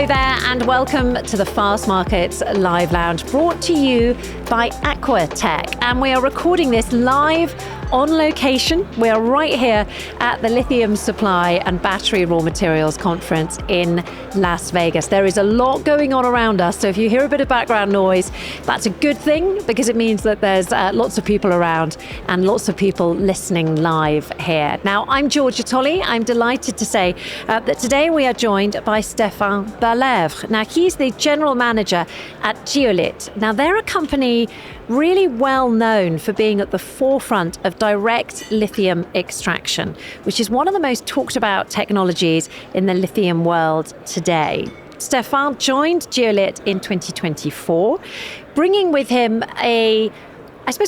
Hello there and welcome to the Fastmarkets Live Lounge, brought to you by Aquatech. And we are recording this live on location. We are right here at the Lithium Supply and Battery Raw Materials Conference in Las Vegas. There is a lot going on around us, so if you hear a bit of background noise, that's a good thing because it means that there's lots of people around and lots of people listening live here. Now, I'm Georgia Tolley. I'm delighted to say that today we are joined by Stéphane Ballèvre. Now, he's the general manager at Geolith. Now, they're a company really well known for being at the forefront of direct lithium extraction, which is one of the most talked about technologies in the lithium world today. Stéphane joined Geolith in 2024, bringing with him a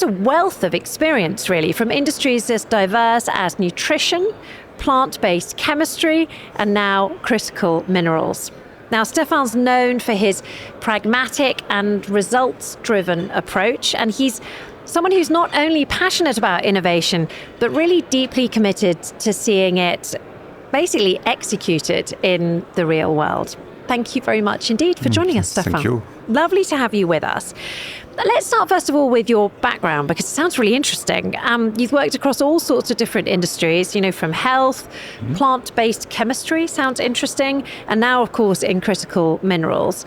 wealth of experience really from industries as diverse as nutrition, plant-based chemistry, and now critical minerals. Now, Stéphane's known for his pragmatic and results-driven approach, and he's someone who's not only passionate about innovation, but really deeply committed to seeing it basically executed in the real world. Thank you very much indeed for joining us, Stéphane. Thank you. Lovely to have you with us. Let's start first of all with your background, because it sounds really interesting. You've worked across all sorts of different industries, from health, plant-based chemistry, sounds interesting, and now, of course, in critical minerals.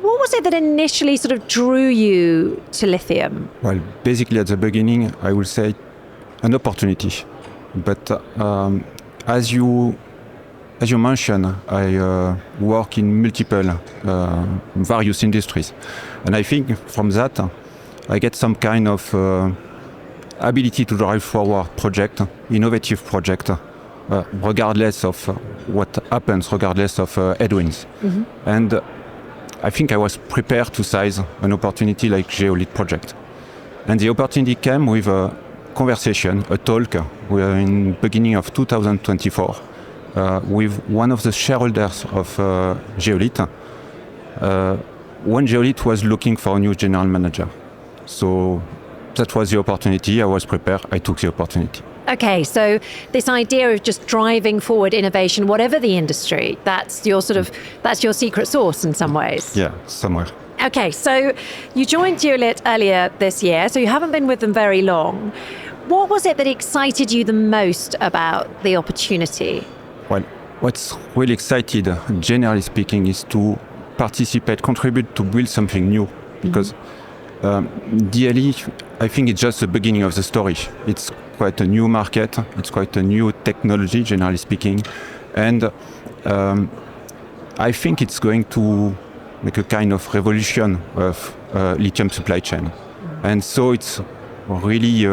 What was it that initially sort of drew you to lithium? Well, basically at the beginning, I would say an opportunity. But as you mentioned, I work in multiple various industries. And I think from that, I get some kind of ability to drive forward project, innovative project, regardless of what happens, regardless of headwinds. Mm-hmm. And I think I was prepared to seize an opportunity like Geolith project. And the opportunity came with a conversation, a talk, in the beginning of 2024. With one of the shareholders of Geolith, when Geolith was looking for a new general manager. So that was the opportunity. I was prepared. I took the opportunity. Okay, so this idea of just driving forward innovation, whatever the industry, that's your secret sauce in some ways. Yeah, somewhere. Okay, so you joined Geolith earlier this year, so you haven't been with them very long. What was it that excited you the most about the opportunity? Well, what's really excited, generally speaking, is to participate, contribute to build something new. Because DLE, I think it's just the beginning of the story. It's quite a new market. It's quite a new technology, generally speaking. And I think it's going to make a kind of revolution of lithium supply chain. And so it's really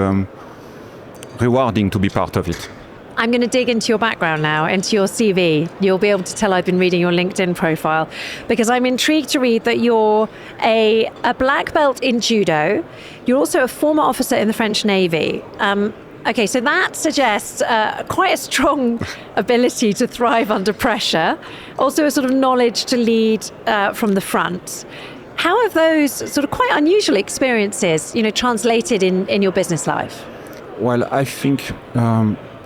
rewarding to be part of it. I'm going to dig into your background now, into your CV. You'll be able to tell I've been reading your LinkedIn profile, because I'm intrigued to read that you're a black belt in judo. You're also a former officer in the French Navy. Okay, so that suggests quite a strong ability to thrive under pressure, also a sort of knowledge to lead from the front. How have those sort of quite unusual experiences, translated in your business life? Well, I think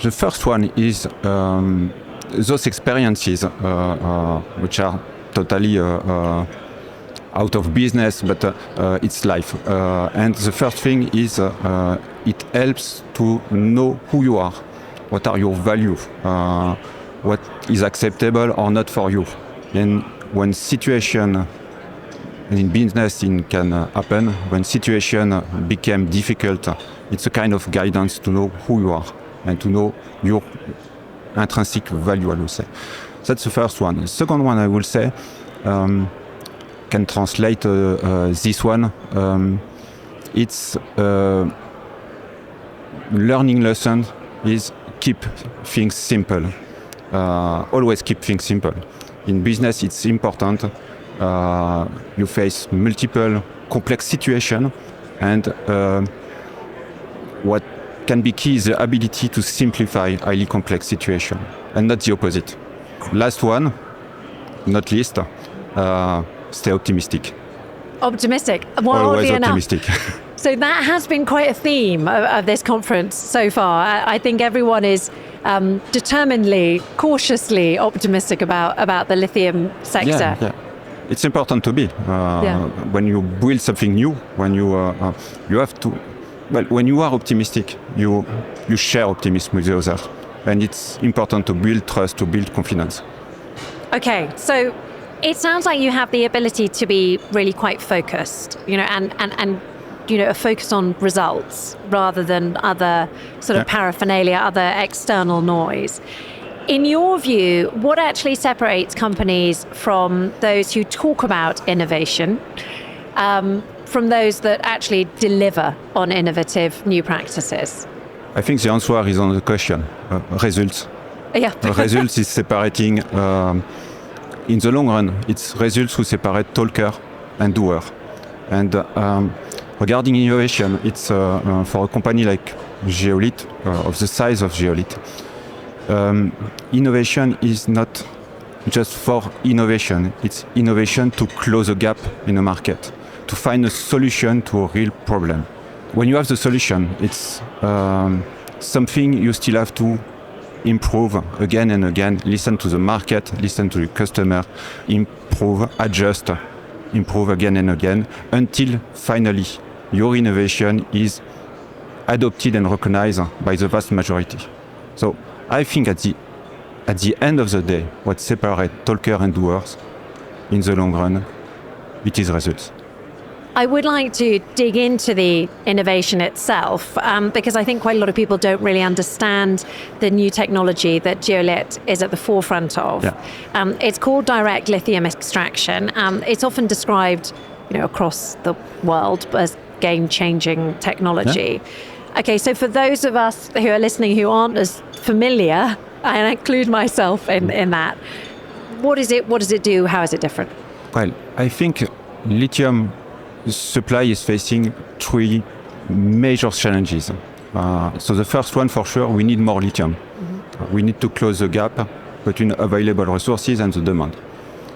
the first one is those experiences which are totally out of business, but it's life. And the first thing is it helps to know who you are, what are your values, what is acceptable or not for you. And when situation in business can happen, when situation became difficult, it's a kind of guidance to know who you are and to know your intrinsic value, I would say. That's the first one. The second one, I will say, can translate this one. It's learning lesson is keep things simple. Always keep things simple. In business, it's important. You face multiple complex situations, and what can be key is the ability to simplify highly complex situations, and not the opposite. Last one, not least, stay optimistic. Optimistic. Always optimistic. So that has been quite a theme of this conference so far. I think everyone is determinedly, cautiously optimistic about the lithium sector. Yeah. It's important to be. When you build something new, when you have to, well, when you are optimistic, you share optimism with the others. And it's important to build trust, to build confidence. Okay, so it sounds like you have the ability to be really quite focused, and a focus on results rather than other sort of paraphernalia, other external noise. In your view, what actually separates companies from those who talk about innovation from those that actually deliver on innovative new practices? I think the answer is on the question, results. Yeah. Results is separating, in the long run, it's results who separate talker and doer. And regarding innovation, it's for a company like Geolith, of the size of Geolith, innovation is not just for innovation, it's innovation to close a gap in a market, to find a solution to a real problem. When you have the solution, it's something you still have to improve again and again, listen to the market, listen to the customer, improve, adjust, improve again and again, until finally your innovation is adopted and recognized by the vast majority. So I think at the end of the day, what separates talker and doers in the long run, it is results. I would like to dig into the innovation itself because I think quite a lot of people don't really understand the new technology that Geolith is at the forefront of. Yeah. It's called direct lithium extraction. It's often described, across the world as game-changing technology. Yeah. Okay, so for those of us who are listening who aren't as familiar, and I include myself in that, what is it? What does it do? How is it different? Well, I think lithium supply is facing three major challenges. So the first one, for sure, we need more lithium. Mm-hmm. We need to close the gap between available resources and the demand.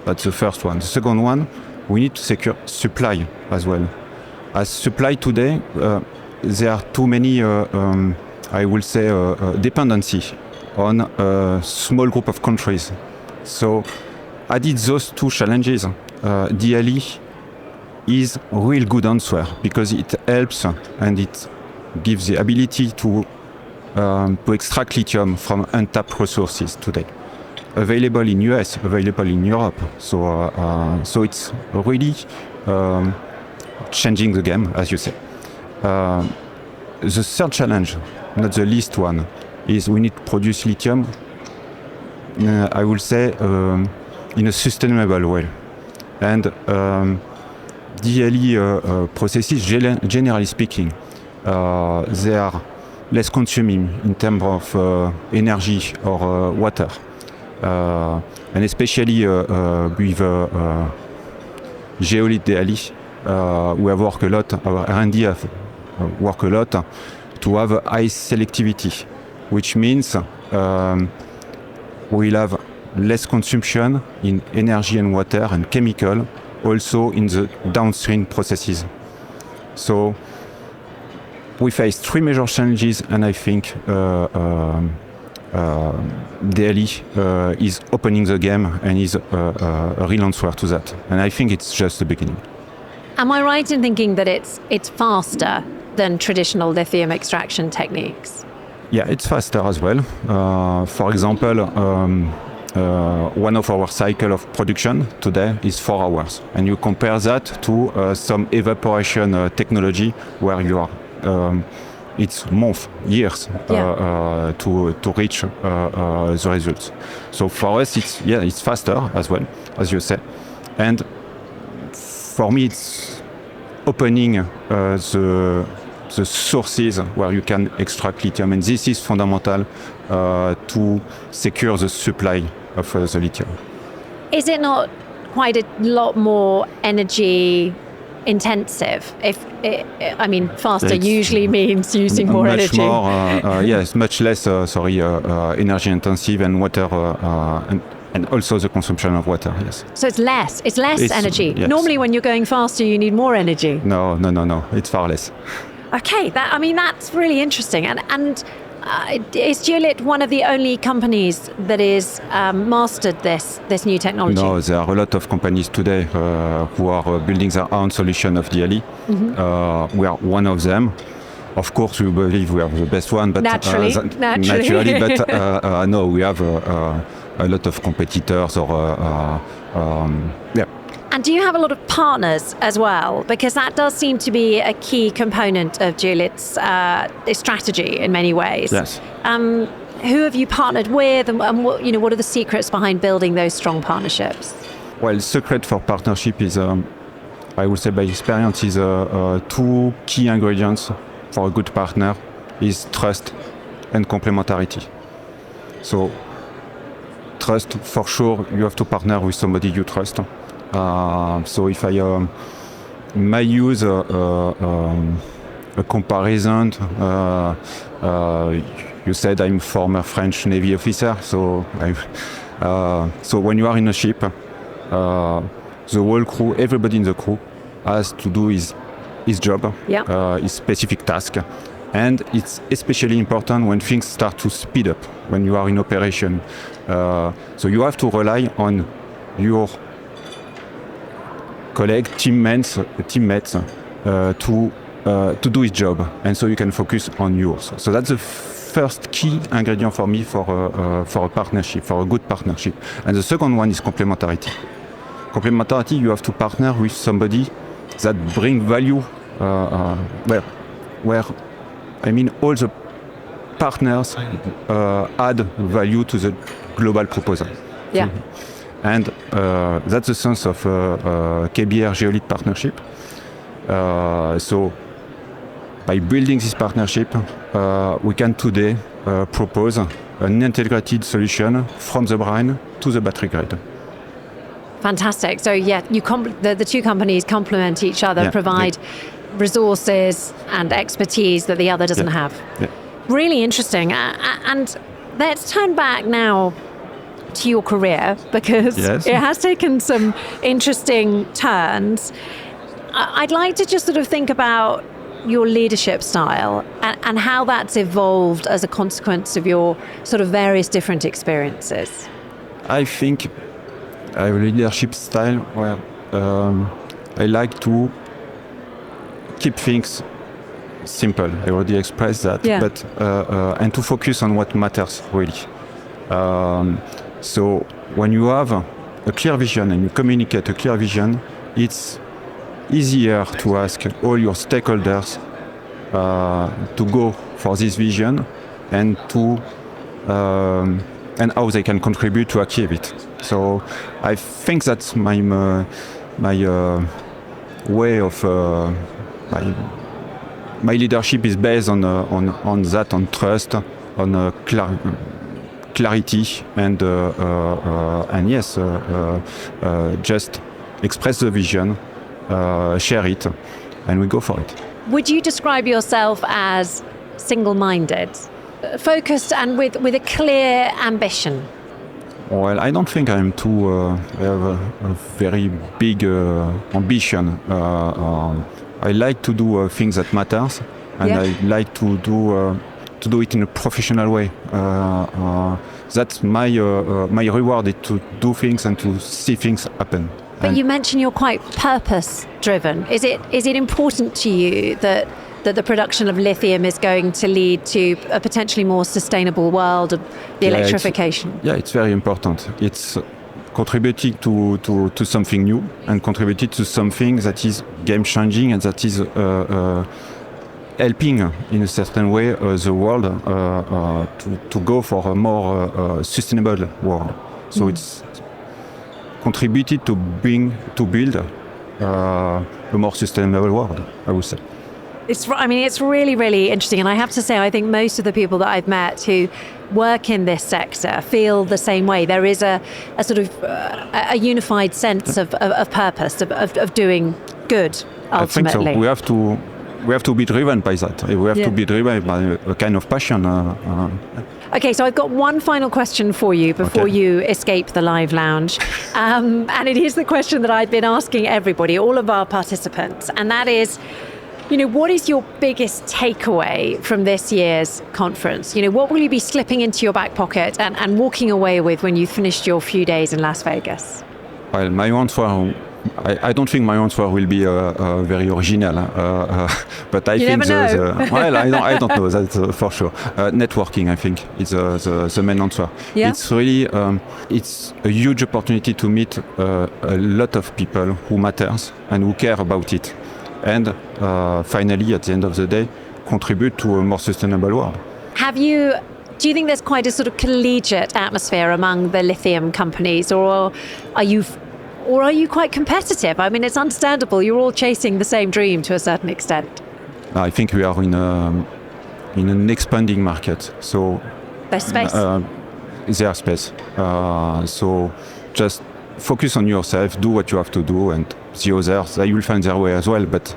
That's the first one. The second one, we need to secure supply as well. As supply today, there are too many, I will say, dependency on a small group of countries. So added those two challenges, DLE is a real good answer because it helps and it gives the ability to extract lithium from untapped resources today. Available in US, available in Europe. So it's really changing the game, as you say. The third challenge, not the least one, is we need to produce lithium, I will say, in a sustainable way. And DLE processes, generally speaking, they are less consuming in terms of energy or water. And especially with Geolith DLE, we have worked a lot, our R&D have worked a lot to have a high selectivity, which means we'll have less consumption in energy and water and chemical, also in the downstream processes. So we face three major challenges, and I think DLE is opening the game and is a real answer to that. And I think it's just the beginning. Am I right in thinking that it's faster than traditional lithium extraction techniques? Yeah, it's faster as well. For example, one of our cycle of production today is 4 hours, and you compare that to some evaporation technology where you are it's months, years to reach the results. So for us, it's faster as well, as you say, and for me, it's opening the sources where you can extract lithium, and this is fundamental to secure the supply of the lithium. Is it not quite a lot more energy intensive? Faster usually means using more energy. Yes, much less. Energy intensive and water. And also the consumption of water, yes. So it's less energy. Yes. Normally when you're going faster, you need more energy. No, it's far less. Okay, that's really interesting. And is Geolith one of the only companies that is mastered this new technology? No, there are a lot of companies today who are building their own solution of DLE. Mm-hmm. We are one of them. Of course, we believe we are the best one, but naturally. But no, we have a lot of competitors. And do you have a lot of partners as well? Because that does seem to be a key component of Geolith's strategy in many ways. Yes. Who have you partnered with, and what are the secrets behind building those strong partnerships? Well, the secret for partnership is, I would say by experience, is two key ingredients for a good partner is trust and complementarity. So trust, for sure, you have to partner with somebody you trust. So if I may use a comparison, you said I'm former French Navy officer, so when you are in a ship, the whole crew, everybody in the crew has to do his job, his specific task. And it's especially important when things start to speed up, when you are in operation. So you have to rely on your colleagues, teammates to do his job, and so you can focus on yours. So that's the first key ingredient for me for a partnership, for a good partnership. And the second one is complementarity. Complementarity, you have to partner with somebody that bring value, where I mean all the partners add value to the global proposal. Yeah. And that's the sense of KBR Geolith partnership. So by building this partnership, we can today propose an integrated solution from the brine to the battery grade. Fantastic. So yeah, the two companies complement each other, provide resources and expertise that the other doesn't have. Yeah. Really interesting. And let's turn back now to your career, because it has taken some interesting turns. I'd like to just sort of think about your leadership style and how that's evolved as a consequence of your sort of various different experiences. I think I have a leadership style where I like to keep things simple. I already expressed that, but and to focus on what matters really. So when you have a clear vision and you communicate a clear vision, it's easier to ask all your stakeholders to go for this vision and and how they can contribute to achieve it. So I think that's my way of my leadership is based on that, on trust, on clarity, and yes, just express the vision, share it, and we go for it. Would you describe yourself as single-minded, focused, and with a clear ambition? Well, I don't think I'm too. I have a very big ambition. I like to do things that matters, and I like to do it in a professional way. That's my reward, is to do things and to see things happen. But you mentioned you're quite purpose-driven. Is it important to you that the production of lithium is going to lead to a potentially more sustainable world of the electrification? It's very important. It's contributing to something new and contributing to something that is game-changing and that is helping in a certain way the world to go for a more sustainable world. So it's contributed to build a more sustainable world, I would say. It's really, really interesting. And I have to say, I think most of the people that I've met who work in this sector feel the same way. There is a sort of a unified sense of purpose, of doing good, ultimately. I think so. We have to we have to be driven by that. We have to be driven by a kind of passion. Okay, so I've got one final question for you before you escape the live lounge. And it is the question that I've been asking everybody, all of our participants. And that is, what is your biggest takeaway from this year's conference? What will you be slipping into your back pocket and walking away with when you finished your few days in Las Vegas? Well, my answer, I don't think my answer will be very original, but I think I don't know that for sure. Networking, I think, is the main answer. Yeah. It's really it's a huge opportunity to meet a lot of people who matters and who care about it, and finally, at the end of the day, contribute to a more sustainable world. Do you think there's quite a sort of collegiate atmosphere among the lithium companies, or are you quite competitive? I mean, it's understandable. You're all chasing the same dream to a certain extent. I think we are in an expanding market. So there's space. There's space. So just focus on yourself, do what you have to do, and the others, they will find their way as well. But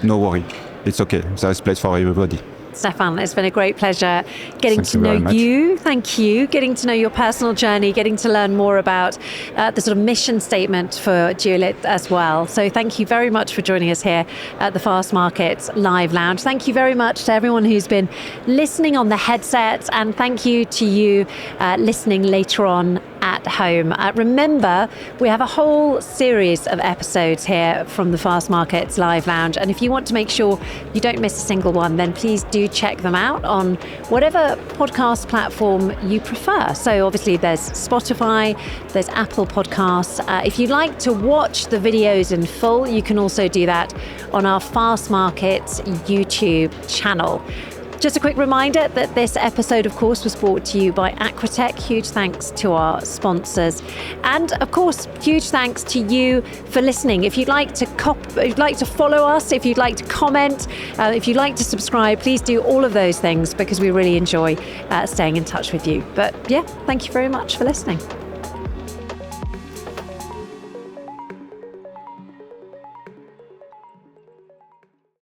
no worry, it's okay. There's place for everybody. Stéphane, it's been a great pleasure getting to know you. Thank you. Getting to know your personal journey, getting to learn more about the sort of mission statement for Geolith as well. So thank you very much for joining us here at the Fastmarkets Live Lounge. Thank you very much to everyone who's been listening on the headsets, and thank you to you listening later on at home. Remember, we have a whole series of episodes here from the Fastmarkets Live Lounge, and if you want to make sure you don't miss a single one, then please do check them out on whatever podcast platform you prefer. So obviously there's Spotify, there's Apple Podcasts. If you'd like to watch the videos in full, you can also do that on our Fastmarkets YouTube channel. Just a quick reminder that this episode, of course, was brought to you by Aquatech. Huge thanks to our sponsors. And, of course, huge thanks to you for listening. If you'd like to follow us, if you'd like to comment, if you'd like to subscribe, please do all of those things because we really enjoy staying in touch with you. But, yeah, thank you very much for listening.